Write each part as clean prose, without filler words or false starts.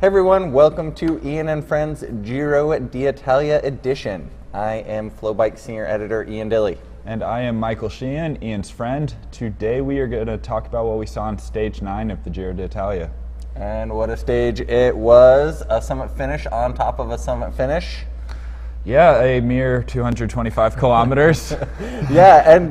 Hey everyone, welcome to Ian and Friends Giro d'Italia edition. I am FloBikes senior editor Ian Dille. And I am Michael Sheehan, Ian's friend. Today we are going to talk about what we saw on stage 9 of the Giro d'Italia. And what a stage it was, a summit finish on top of a summit finish. Yeah, a mere 225 kilometers. Yeah, and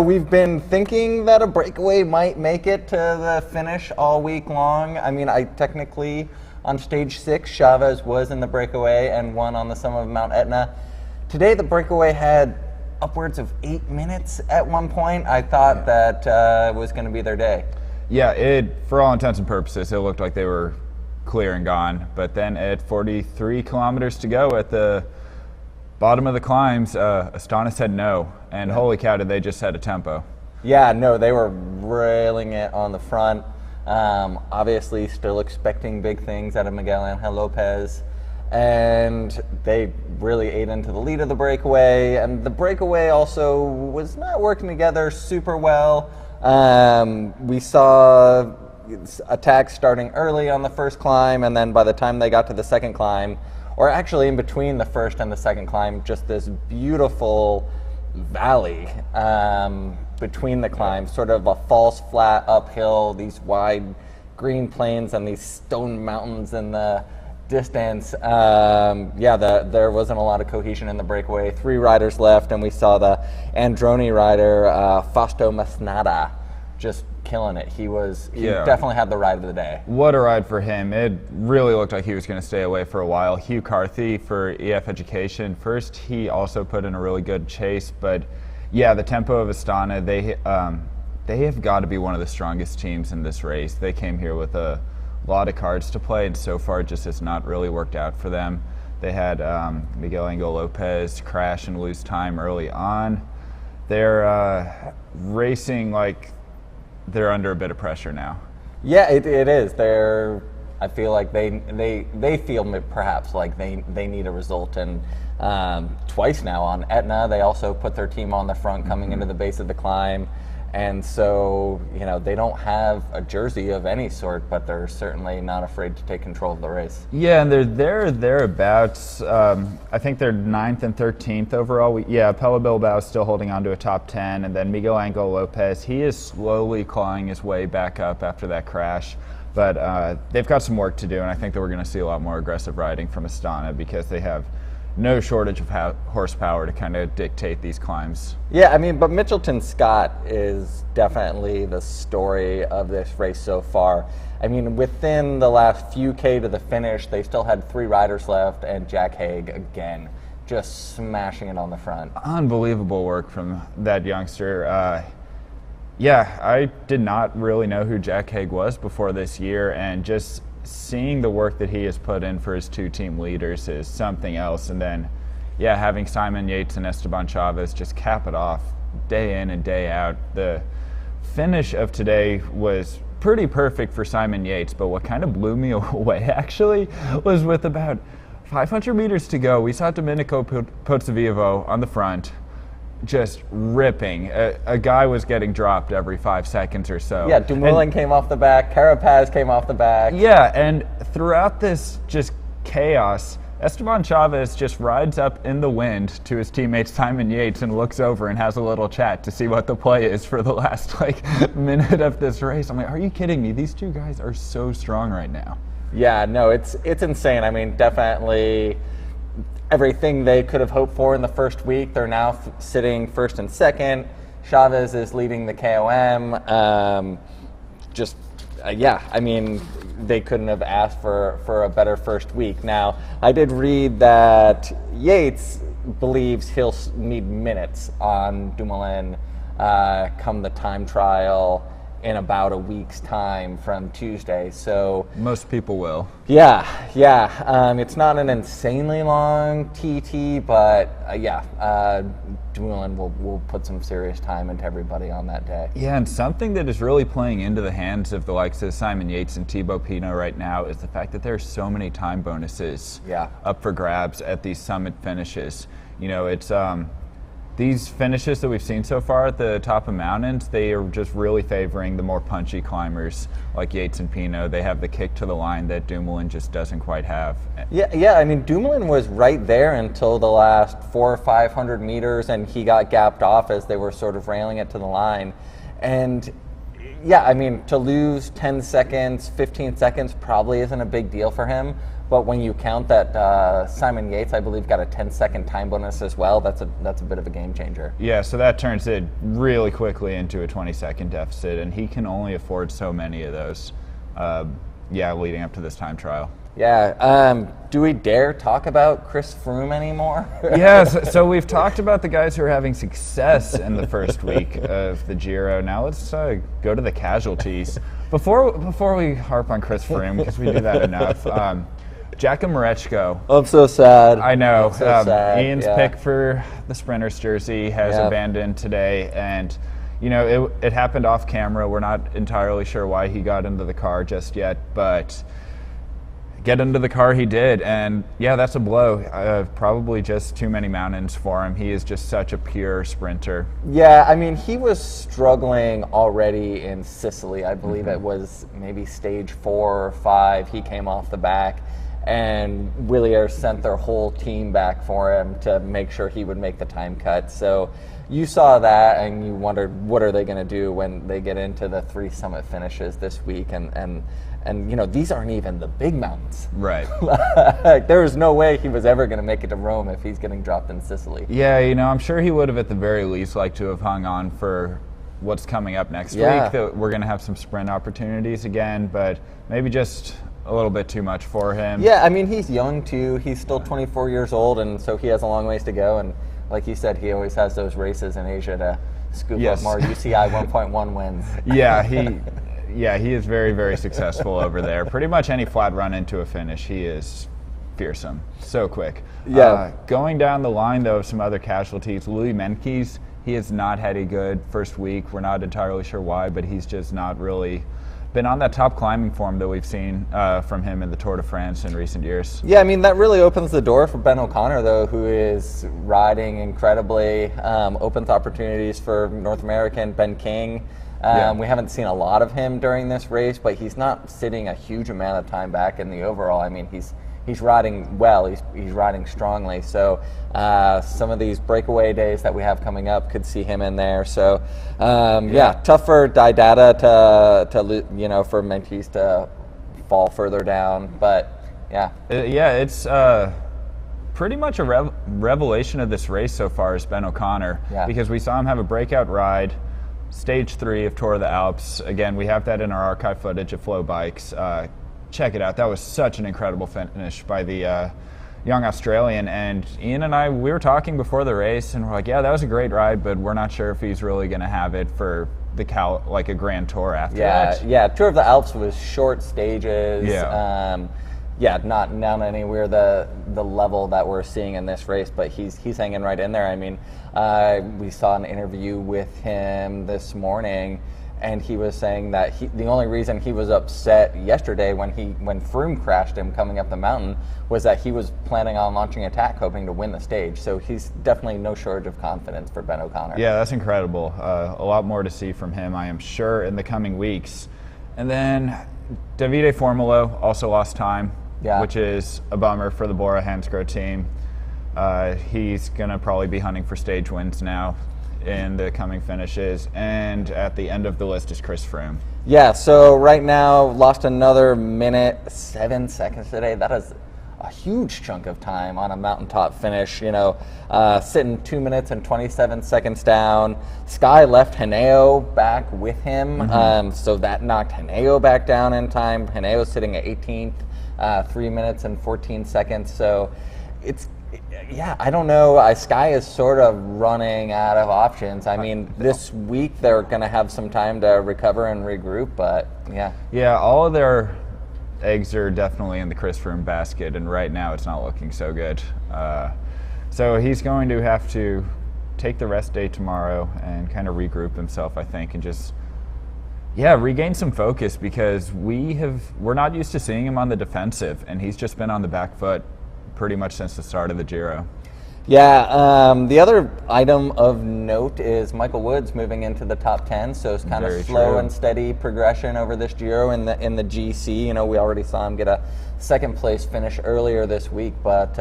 we've been thinking that a breakaway might make it to the finish all week long. I mean, technically on stage 6, Chavez was in the breakaway and won on the summit of Mount Etna. Today the breakaway had upwards of 8 minutes at one point. I thought that was going to be their day. Yeah, for all intents and purposes, it looked like they were clear and gone. But then at 43 kilometers to go at the bottom of the climbs, Astana said no. And holy cow, did they just set a tempo. Yeah, no, they were railing it on the front. Obviously still expecting big things out of Miguel Angel Lopez. And they really ate into the lead of the breakaway. And the breakaway also was not working together super well. We saw attacks starting early on the first climb, and then by the time they got to the second climb, or actually in between the first and the second climb, just this beautiful valley between the climbs, sort of a false flat uphill, these wide green plains and these stone mountains in the distance. There wasn't a lot of cohesion in the breakaway. 3 riders left, and we saw the Androni rider, Fausto Masnada, just killing it. He definitely had the ride of the day. What a ride for him. It really looked like he was going to stay away for a while. Hugh Carthy for EF Education. First, he also put in a really good chase, but yeah, the tempo of Astana, they have got to be one of the strongest teams in this race. They came here with a lot of cards to play, and so far it just has not really worked out for them. They had Miguel Angel Lopez crash and lose time early on. They're racing like they're under a bit of pressure now. Yeah, it is. I feel like they feel perhaps like they need a result, and twice now on Etna they also put their team on the front coming into the base of the climb. And so, they don't have a jersey of any sort, but they're certainly not afraid to take control of the race. Yeah, and they're thereabouts. I think they're 9th and 13th overall. Pella Bilbao is still holding on to a top 10, and then Miguel Angel Lopez, he is slowly clawing his way back up after that crash. But they've got some work to do, and I think that we're going to see a lot more aggressive riding from Astana because they have no shortage of horsepower to kind of dictate these climbs. Yeah, I mean, but Michelton Scott is definitely the story of this race so far. I mean, within the last few K to the finish, they still had 3 riders left, and Jack Haig, again, just smashing it on the front. Unbelievable work from that youngster. I did not really know who Jack Haig was before this year, and just seeing the work that he has put in for his 2 team leaders is something else. And then, having Simon Yates and Esteban Chavez just cap it off day in and day out. The finish of today was pretty perfect for Simon Yates, but what kind of blew me away actually was with about 500 meters to go, we saw Domenico Pozzovivo on the front just ripping. A guy was getting dropped every 5 seconds or so. Yeah, Dumoulin came off the back, Carapaz came off the back. Yeah, and throughout this just chaos, Esteban Chavez just rides up in the wind to his teammate Simon Yates and looks over and has a little chat to see what the play is for the last minute of this race. I'm like, are you kidding me? These 2 guys are so strong right now. Yeah, no, it's insane. I mean, definitely everything they could have hoped for in the first week. They're now sitting first and second. Chavez is leading the KOM. I mean, they couldn't have asked for a better first week. Now, I did read that Yates believes he'll need minutes on Dumoulin come the time trial in about a week's time from Tuesday. So most people will. Yeah. It's not an insanely long TT, but Dumoulin will put some serious time into everybody on that day. Yeah, and something that is really playing into the hands of the likes of Simon Yates and Thibaut Pinot right now is the fact that there are so many time bonuses up for grabs at these summit finishes. It's these finishes that we've seen so far at the top of mountains, they are just really favoring the more punchy climbers like Yates and Pinot. They have the kick to the line that Dumoulin just doesn't quite have. Yeah. I mean, Dumoulin was right there until the last 400 or 500 meters, and he got gapped off as they were sort of railing it to the line. And yeah, I mean, to lose 10 seconds, 15 seconds probably isn't a big deal for him. But when you count that Simon Yates, I believe, got a 10-second time bonus as well, that's a bit of a game changer. Yeah, so that turns it really quickly into a 20-second deficit, and he can only afford so many of those, leading up to this time trial. Yeah, do we dare talk about Chris Froome anymore? Yes, so we've talked about the guys who are having success in the first week of the Giro. Now let's go to the casualties. Before we harp on Chris Froome, because we do that enough, Jacka Marechko. I'm so sad. I know. I'm so sad. Ian's pick for the Sprinter's jersey has abandoned today, and it happened off camera. We're not entirely sure why he got into the car just yet, but get into the car he did, and yeah, that's a blow. Probably just too many mountains for him. He is just such a pure sprinter. Yeah, I mean, he was struggling already in Sicily. I believe it was maybe stage 4 or 5. He came off the back, and Willier sent their whole team back for him to make sure he would make the time cut. So you saw that, and you wondered, what are they going to do when they get into the 3 summit finishes this week? And these aren't even the big mountains. Right. There was no way he was ever going to make it to Rome if he's getting dropped in Sicily. Yeah, I'm sure he would have at the very least liked to have hung on for what's coming up next week. That we're going to have some sprint opportunities again, but maybe just a little bit too much for him. Yeah, I mean, he's young too. He's still 24 years old, and so he has a long ways to go. And like you said, he always has those races in Asia to scoop up more UCI 1.1 wins. Yeah, he is very, very successful over there. Pretty much any flat run into a finish, he is fearsome. So quick. Yeah. Going down the line, though, of some other casualties, Louis Meintjes, he has not had a good first week. We're not entirely sure why, but he's just not really been on that top climbing form that we've seen from him in the Tour de France in recent years. Yeah, I mean, that really opens the door for Ben O'Connor, though, who is riding incredibly, opens opportunities for North American Ben King. We haven't seen a lot of him during this race, but he's not sitting a huge amount of time back in the overall. I mean, he's riding well. He's riding strongly. So some of these breakaway days that we have coming up could see him in there. So tough for Didata to for Meintjes to fall further down. But it's pretty much a revelation of this race so far is Ben O'Connor, because we saw him have a breakout ride. Stage 3 of Tour of the Alps. Again, we have that in our archive footage of FloBikes. Check it out. That was such an incredible finish by the young Australian. And Ian and I, we were talking before the race, and we're like, yeah, that was a great ride, but we're not sure if he's really going to have it for the a Grand Tour after that. Yeah, Tour of the Alps was short stages. Not anywhere the level that we're seeing in this race, but he's hanging right in there. I mean, we saw an interview with him this morning, and he was saying that the only reason he was upset yesterday when Froome crashed him coming up the mountain was that he was planning on launching attack, hoping to win the stage. So he's definitely no shortage of confidence for Ben O'Connor. Yeah, that's incredible. A lot more to see from him, I am sure, in the coming weeks. And then Davide Formolo also lost time. Which is a bummer for the Bora Hansgrohe team. He's going to probably be hunting for stage wins now in the coming finishes. And at the end of the list is Chris Froome. Yeah, so right now, lost another minute, 7 seconds today. That is a huge chunk of time on a mountaintop finish. Sitting 2 minutes and 27 seconds down. Sky left Henao back with him, so that knocked Henao back down in time. Henao sitting at 18th. 3 minutes and 14 seconds. So I don't know. Sky is sort of running out of options. I mean, this week they're going to have some time to recover and regroup, but yeah. Yeah, all of their eggs are definitely in the Chris Froome basket, and right now it's not looking so good. So he's going to have to take the rest day tomorrow and kind of regroup himself, I think, and just regain some focus, because we're not used to seeing him on the defensive, and he's just been on the back foot pretty much since the start of the Giro. Yeah, the other item of note is Michael Woods moving into the top 10, so it's kind Very of slow true. and steady progression over this Giro in the GC. You know, we already saw him get a second place finish earlier this week, but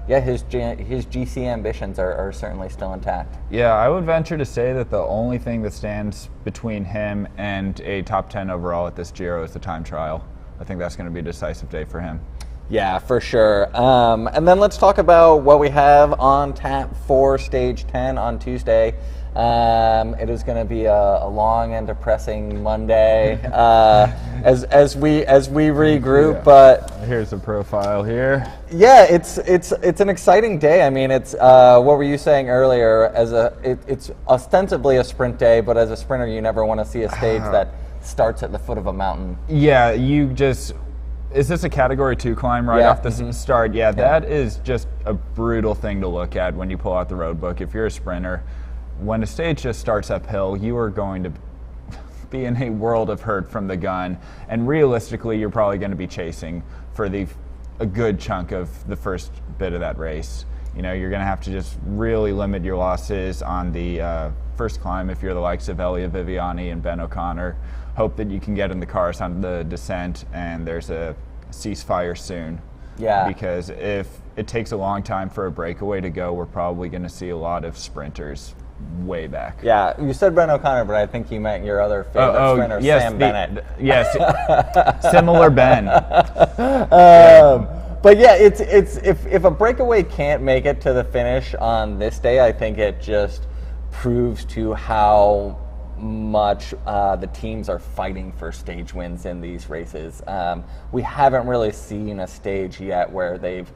yeah, his GC ambitions are certainly still intact. Yeah, I would venture to say that the only thing that stands between him and a top 10 overall at this Giro is the time trial. I think that's going to be a decisive day for him. Yeah, for sure. And then let's talk about what we have on tap for Stage 10 on Tuesday. It is going to be a long and depressing Monday as we regroup. Yeah. But here's a profile here. yeah, it's an exciting day. I mean, it's what were you saying earlier? It's ostensibly a sprint day, but as a sprinter, you never want to see a stage that starts at the foot of a mountain. Yeah, is this a Category 2 climb right off the start? Yeah, that is just a brutal thing to look at when you pull out the road book. If you're a sprinter, when a stage just starts uphill, you are going to be in a world of hurt from the gun, and realistically, you're probably going to be chasing for a good chunk of the first bit of that race. You know, you're going to have to just really limit your losses on the first climb if you're the likes of Elia Viviani and Ben O'Connor. Hope that you can get in the cars on the descent and there's a ceasefire soon. Yeah. Because if it takes a long time for a breakaway to go, we're probably going to see a lot of sprinters way back. Yeah, you said Ben O'Connor, but I think you meant your other favorite sprinter, yes, Sam Bennett. Yes, similar Ben. But yeah, it's if a breakaway can't make it to the finish on this day, I think it just proves to how much the teams are fighting for stage wins in these races. We haven't really seen a stage yet where they've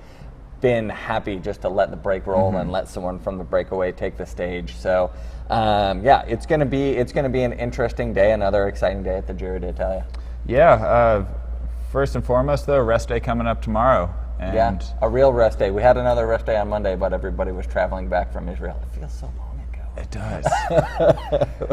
been happy just to let the break roll and let someone from the breakaway take the stage. So yeah, it's gonna be an interesting day, another exciting day at the Giro d'Italia. Yeah. First and foremost, though, rest day coming up tomorrow. And yeah, a real rest day. We had another rest day on Monday, but everybody was traveling back from Israel. It feels so long ago. It does.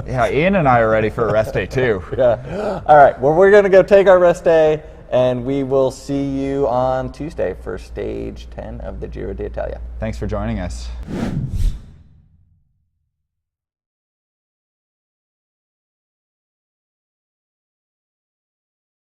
Yeah, Ian and I are ready for a rest day, too. Yeah. All right, well, we're going to go take our rest day, and we will see you on Tuesday for Stage 10 of the Giro d'Italia. Thanks for joining us.